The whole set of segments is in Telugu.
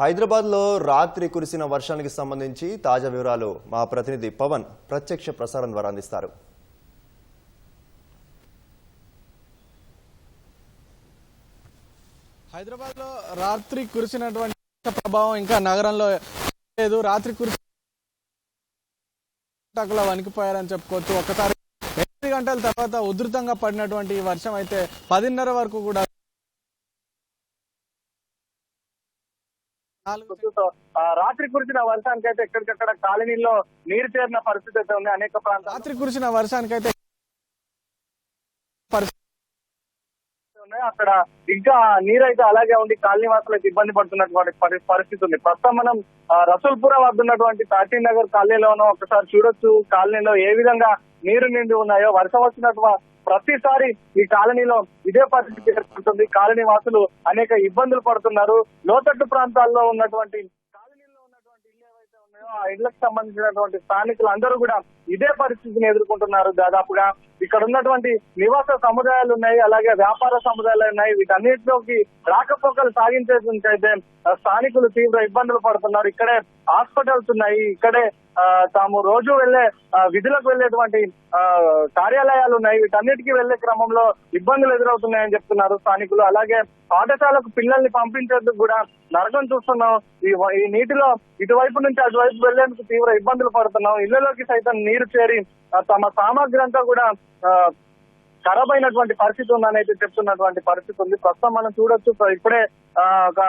హైదరాబాద్లో రాత్రి కురిసిన వర్షానికి సంబంధించి తాజా వివరాలు మా ప్రతినిధి పవన్ ప్రత్యక్ష ప్రసారం ద్వారా అందిస్తారు. హైదరాబాద్లో రాత్రి కురిసినటువంటి ప్రభావం ఇంకా నగరంలో లేదు. రాత్రి కురిసిలో వణికిపోయారని చెప్పుకోవచ్చు. ఒకసారి 8 గంటల తర్వాత ఉధృతంగా పడినటువంటి ఈ వర్షం అయితే 10:30 వరకు కూడా రాత్రి కురిసిన వర్షానికి అయితే ఎక్కడికక్కడ కాలనీల్లో నీరు చేరిన పరిస్థితి అయితే ఉంది. అనేక ప్రాంతాలు రాత్రి కురిసిన వర్షానికి అయితే అక్కడ ఇంకా నీరైతే అలాగే ఉంది. కాలనీ వాసులకు ఇబ్బంది పడుతున్నటువంటి పరిస్థితి ఉంది. ప్రస్తుతం మనం రసూల్పుర వద్ద ఉన్నటువంటి తాటీ నగర్ కాలనీలోనూ ఒకసారి చూడొచ్చు. కాలనీలో ఏ విధంగా నీరు నిండి ఉన్నాయో. వర్షం వచ్చినటువంటి ప్రతిసారి ఈ కాలనీలో ఇదే పరిస్థితి ఏర్పడుతుంది. కాలనీ వాసులు అనేక ఇబ్బందులు పడుతున్నారు. లోతట్టు ప్రాంతాల్లో ఉన్నటువంటి కాలనీలో ఉన్నటువంటి ఇల్లు ఏవైతే ఉన్నాయో ఆ ఇళ్లకు సంబంధించినటువంటి స్థానికులు అందరూ కూడా ఇదే పరిస్థితిని ఎదుర్కొంటున్నారు. దాదాపుగా ఇక్కడ ఉన్నటువంటి నివాస సముదాయాలు ఉన్నాయి, అలాగే వ్యాపార సముదాయాలు ఉన్నాయి. వీటన్నిటిలోకి రాకపోకలు సాగించేందుకైతే స్థానికులు తీవ్ర ఇబ్బందులు పడుతున్నారు. ఇక్కడే హాస్పిటల్స్ ఉన్నాయి, ఇక్కడే తాము రోజు వెళ్లే విధులకు వెళ్లేటువంటి కార్యాలయాలు ఉన్నాయి. వీటన్నిటికీ వెళ్లే క్రమంలో ఇబ్బందులు ఎదురవుతున్నాయని చెప్తున్నారు స్థానికులు. అలాగే పాఠశాలకు పిల్లల్ని పంపించేందుకు కూడా నరకం చూస్తున్నాం. ఈ నీటిలో ఇటువైపు నుంచి అటువైపు వెళ్లేందుకు తీవ్ర ఇబ్బందులు పడుతున్నాం. ఇళ్లలోకి సైతం నీరు చేరి తమ సామాగ్రి అంతా కూడా ఖరాబ్ అయినటువంటి పరిస్థితి ఉందని అయితే చెప్తున్నటువంటి పరిస్థితి ఉంది. ప్రస్తుతం మనం చూడొచ్చు. ఇప్పుడే ఒక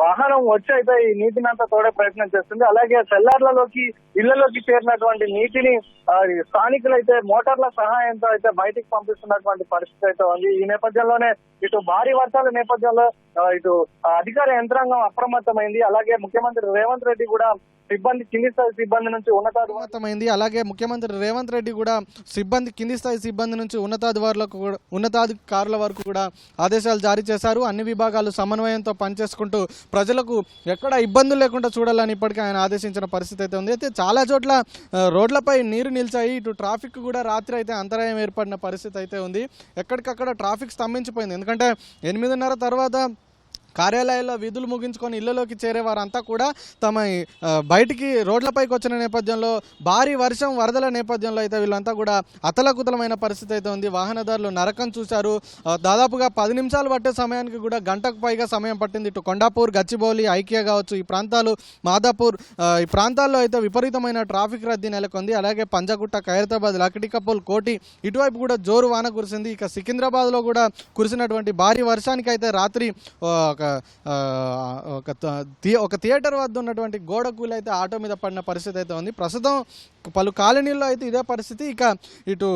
వాహనం వచ్చి అయితే ఈ నీటిని అంతా తోడే ప్రయత్నం చేస్తుంది. అలాగే సెల్లార్లలోకి ఇళ్లలోకి చేరినటువంటి నీటిని స్థానికులు అయితే మోటార్ల సహాయంతో అయితే బయటికి పంపిస్తున్నటువంటి పరిస్థితి అయితే ఉంది. ఈ నేపథ్యంలోనే ఇటు భారీ వర్షాల నేపథ్యంలో ఇటు అధికార యంత్రాంగం అప్రమత్తమైంది. అలాగే ముఖ్యమంత్రి రేవంత్ రెడ్డి కూడా కింది స్థాయి సిబ్బంది నుంచి ఉన్నతాధికారులమైంది. అలాగే ముఖ్యమంత్రి రేవంత్ రెడ్డి కూడా కింది స్థాయి సిబ్బంది నుంచి ఉన్నతాధికారుల వరకు కూడా ఆదేశాలు జారీ చేశారు. అన్ని విభాగాలు సమన్వయంతో పనిచేసుకుంటూ ప్రజలకు ఎక్కడ ఇబ్బందులు లేకుండా చూడాలని ఇప్పటికీ ఆయన ఆదేశించిన పరిస్థితి అయితే ఉంది. అయితే చాలా చోట్ల రోడ్లపై నీరు నిలిచాయి. ఇటు ట్రాఫిక్ కూడా రాత్రి అయితే అంతరాయం ఏర్పడిన పరిస్థితి అయితే ఉంది. ఎక్కడికక్కడ ట్రాఫిక్ స్తంభించిపోయింది. ఎందుకంటే 8:30 తర్వాత కార్యాలయాల్లో విధులు ముగించుకొని ఇళ్లలోకి చేరే వారంతా కూడా తమ బయటికి రోడ్లపైకి వచ్చిన నేపథ్యంలో భారీ వర్షం వరదల నేపథ్యంలో అయితే వీళ్ళంతా కూడా అతలకుతలమైన పరిస్థితి అయితే ఉంది. వాహనదారులు నరకం చూశారు. దాదాపుగా 10 నిమిషాలు పట్టే సమయానికి కూడా గంటకు పైగా సమయం పట్టింది. ఇటు కొండాపూర్, గచ్చిబౌలి, ఐకియా కావచ్చు, ఈ ప్రాంతాలు, మాదాపూర్, ఈ ప్రాంతాల్లో అయితే విపరీతమైన ట్రాఫిక్ రద్దీ నెలకొంది. అలాగే పంజాగుట్ట, ఖైరతాబాద్, లక్డికపూల్, కోటి ఇటువైపు కూడా జోరు వాన కురిసింది. ఇక సికింద్రాబాద్లో కూడా కురిసినటువంటి భారీ వర్షానికి అయితే రాత్రి ఒక థియేటర్ వద్ద ఉన్నటువంటి గోడ కూలి అయితే ఆటో మీద పడిన పరిస్థితి అయితే ఉంది. ప్రస్తుతం పలు కాలనీల్లో అయితే ఇదే పరిస్థితి. ఇక ఇటు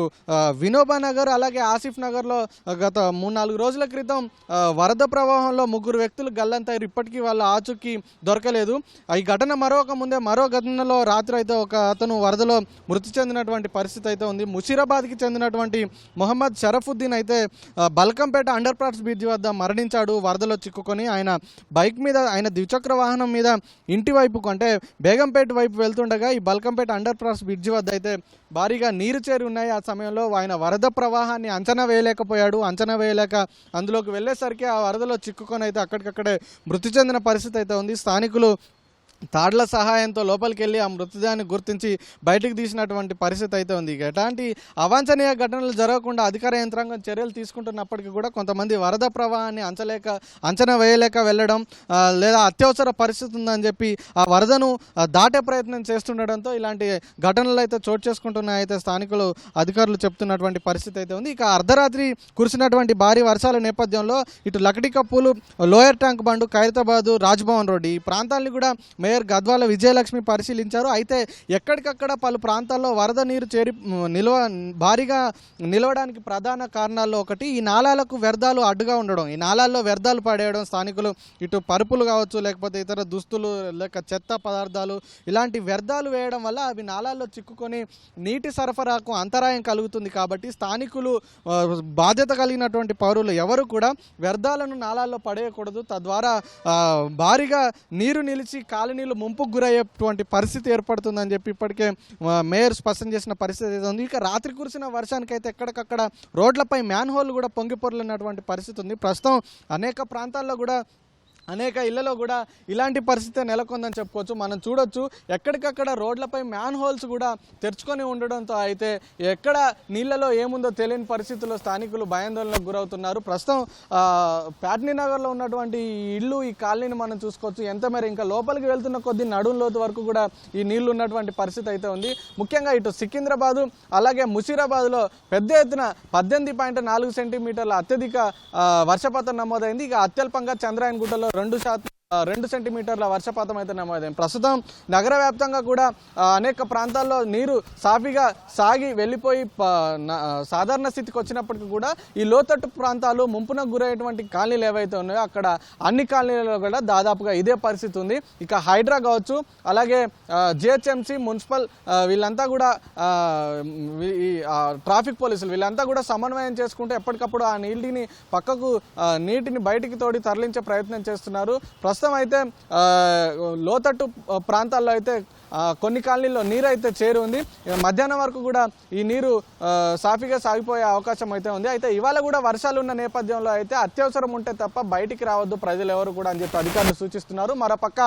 వినోబా నగర్ అలాగే ఆసిఫ్ నగర్లో గత 3-4 రోజుల క్రితం వరద ప్రవాహంలో 3 వ్యక్తులు గల్లంతయ్యారు. ఇప్పటికీ వాళ్ళ ఆచూకీ దొరకలేదు. ఈ ఘటన మరో ఘటనలో రాత్రి అయితే ఒక అతను వరదలో మృతి చెందినటువంటి పరిస్థితి అయితే ఉంది. ముషీరాబాద్కి చెందినటువంటి మొహమ్మద్ షరఫుద్దీన్ అయితే బల్కంపేట అండర్ పాస్ బ్రిడ్జ్ వద్ద మరణించాడు. వరదలో చిక్కుకొని ఆయన బైక్ మీద, ఆయన ద్విచక్ర వాహనం మీద ఇంటి వైపుకు అంటే బేగంపేట వైపు వెళ్తుండగా ఈ బల్కంపేట అండర్ పాస్ బ్రిడ్జ్ వద్ద అయితే భారీగా నీరు చేరి ఉన్నాయి. ఆ సమయంలో ఆయన వరద ప్రవాహాన్ని అంచనా వేయలేక అందులోకి వెళ్ళేసరికి ఆ వరదలో చిక్కుకొని అయితే అక్కడికక్కడే మృతి చెందిన పరిస్థితి అయితే ఉంది. స్థానికులు తాడ్ల సహాయంతో లోపలికి వెళ్ళి ఆ మృతదేహాన్ని గుర్తించి బయటకు తీసినటువంటి పరిస్థితి అయితే ఉంది. ఎలాంటి అవాంఛనీయ ఘటనలు జరగకుండా అధికార యంత్రాంగం చర్యలు తీసుకుంటున్నప్పటికీ కూడా కొంతమంది వరద ప్రవాహాన్ని అంచనా వేయలేక వెళ్ళడం లేదా అత్యవసర పరిస్థితి ఉందని చెప్పి ఆ వరదను దాటే ప్రయత్నం చేస్తుండడంతో ఇలాంటి ఘటనలు అయితే చోటు చేసుకుంటున్నాయి అయితే స్థానికులు, అధికారులు చెప్తున్నటువంటి పరిస్థితి అయితే ఉంది. ఇక అర్ధరాత్రి కురిసినటువంటి భారీ వర్షాల నేపథ్యంలో ఇటు లక్డికపూలు, లోయర్ ట్యాంక్ బండు, ఖైరతాబాదు, రాజ్భవన్ రోడ్డు ఈ ప్రాంతాలని కూడా మేయర్ గద్వాల విజయలక్ష్మి పరిశీలించారు. అయితే ఎక్కడికక్కడ పలు ప్రాంతాల్లో వరద నీరు చేరి భారీగా నిలవడానికి ప్రధాన కారణాల్లో ఒకటి ఈ నాలాలకు వ్యర్థాలు అడ్డుగా ఉండడం, ఈ నాలాల్లో వ్యర్థాలు పడేయడం. స్థానికులు ఇటు పరుపులు కావచ్చు, లేకపోతే ఇతర దుస్తులు, లేక చెత్త పదార్థాలు ఇలాంటి వ్యర్థాలు వేయడం వల్ల అవి నాలాల్లో చిక్కుకొని నీటి సరఫరాకు అంతరాయం కలుగుతుంది. కాబట్టి స్థానికులు, బాధ్యత కలిగినటువంటి పౌరులు ఎవరు కూడా వ్యర్థాలను నాలాల్లో పడేయకూడదు. తద్వారా భారీగా నీరు నిలిచి కాలనీలు ముంపుకు గురయ్యేటువంటి పరిస్థితి ఏర్పడుతుందని చెప్పి ఇప్పటికే మేయర్ స్పష్టం చేసిన పరిస్థితి ఉంది. ఇక రాత్రి కురిసిన వర్షానికి అయితే ఎక్కడికక్కడ రోడ్లపై మ్యాన్ హోల్ కూడా పొంగిపొర్లినటువంటి పరిస్థితి ఉంది. ప్రస్తుతం అనేక ప్రాంతాల్లో కూడా అనేక ఇళ్లలో కూడా ఇలాంటి పరిస్థితి నెలకొందని చెప్పుకోవచ్చు. మనం చూడొచ్చు ఎక్కడికక్కడ రోడ్లపై మ్యాన్ హోల్స్ కూడా తెరుచుకొని ఉండడంతో అయితే ఎక్కడ నీళ్లలో ఏముందో తెలియని పరిస్థితుల్లో స్థానికులు భయాందోళనకు గురవుతున్నారు. ప్రస్తుతం ప్యాట్నీ నగర్లో ఉన్నటువంటి ఈ ఇల్లు ఈ కాలనీని మనం చూసుకోవచ్చు. ఎంత మేర ఇంకా లోపలికి వెళ్తున్న కొద్ది నడుం లోతు వరకు కూడా ఈ నీళ్లు ఉన్నటువంటి పరిస్థితి అయితే ఉంది. ముఖ్యంగా ఇటు సికింద్రాబాదు అలాగే ముషీరాబాద్లో పెద్ద ఎత్తున 18.4 సెంటీమీటర్ల అత్యధిక వర్షపాతం నమోదైంది. ఇక అత్యల్పంగా చంద్రాయణగుట్టలో 2 సెంటీమీటర్ల వర్షపాతం అయితే నమోదైంది. ప్రస్తుతం నగర వ్యాప్తంగా కూడా అనేక ప్రాంతాల్లో నీరు సాఫీగా సాగి వెళ్ళిపోయి సాధారణ స్థితికి వచ్చినప్పటికీ కూడా ఈ లోతట్టు ప్రాంతాలు ముంపునకు గురయ్యేటువంటి కాలనీలు ఏవైతే ఉన్నాయో అక్కడ అన్ని కాలనీలలో కూడా దాదాపుగా ఇదే పరిస్థితి ఉంది. ఇక హైడ్రా కావచ్చు అలాగే జిహెచ్ఎంసీ మున్సిపల్ వీళ్ళంతా కూడా ట్రాఫిక్ పోలీసులు వీళ్ళంతా కూడా సమన్వయం చేసుకుంటూ ఎప్పటికప్పుడు ఆ నీటిని బయటికి తోడి తరలించే ప్రయత్నం చేస్తున్నారు. ప్రస్తుతం అయితే లోతట్టు ప్రాంతాల్లో అయితే కొన్ని కాలనీల్లో నీరు అయితే చేరి ఉంది. మధ్యాహ్నం వరకు కూడా ఈ నీరు సాఫీగా సాగిపోయే అవకాశం అయితే ఉంది. అయితే ఇవాళ కూడా వర్షాలు ఉన్న నేపథ్యంలో అయితే అత్యవసరం ఉంటే తప్ప బయటికి రావద్దు ప్రజలు ఎవరు కూడా అని చెప్పి అధికారులు సూచిస్తున్నారు. మరోపక్క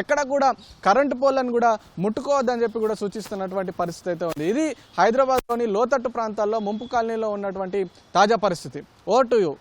ఎక్కడ కూడా కరెంటు పోల్లను కూడా ముట్టుకోవద్దని చెప్పి కూడా సూచిస్తున్నటువంటి పరిస్థితి అయితే ఉంది. ఇది హైదరాబాద్లోని లోతట్టు ప్రాంతాల్లో ముంపు కాలనీలో ఉన్నటువంటి తాజా పరిస్థితి. Over to you.